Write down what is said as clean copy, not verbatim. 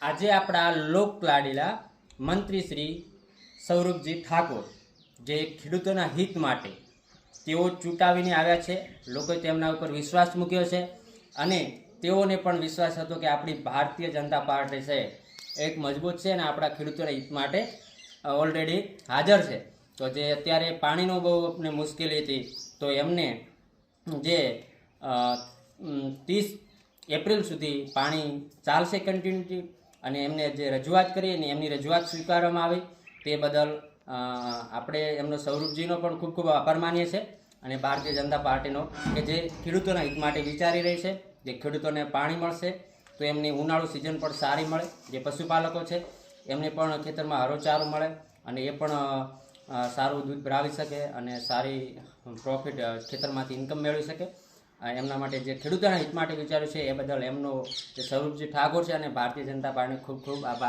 આજે આપણા લોકલાડીલા મંત્રી શ્રી સૌરભજી ઠાકોર જે ખેડૂતોના હિત માટે તેઓ ચૂંટાવીને આવ્યા છે, લોકોએ તેમના ઉપર વિશ્વાસ મૂક્યો છે અને તેઓને પણ વિશ્વાસ હતો કે આપણી ભારતીય જનતા પાર્ટી છે એક મજબૂત છે અને આપણા ખેડૂતોના હિત માટે ઓલરેડી હાજર છે. તો જે અત્યારે પાણીનો બહુ આપણે મુશ્કેલી હતી, તો એમને જે 30 એપ્રિલ સુધી પાણી ચાલશે કન્ટિન્યુટી, અને એમને જે રજૂઆત કરી અને એમની રજૂઆત સ્વીકારવામાં આવી તે બદલ આપણે એમનો સૌરભજીનો પણ ખૂબ ખૂબ આભાર માનીએ છીએ અને ભારતીય જનતા પાર્ટીનો કે જે ખેડૂતોના હિત માટે વિચારી રહી છે. જે ખેડૂતોને પાણી મળશે તો એમની ઉનાળુ સિઝન પણ સારી મળે, જે પશુપાલકો છે એમને પણ ખેતરમાં હરોચારો મળે અને એ પણ સારું દૂધ ભરાવી શકે અને સારી પ્રોફિટ ખેતરમાંથી ઇન્કમ મેળવી શકે. એમના માટે જે ખેડૂતોના હિત માટે વિચાર્યું છે એ બદલ એમનો જે સૌરભજી ઠાકોર છે અને ભારતીય જનતા પાર્ટીનો ખૂબ ખૂબ આભાર.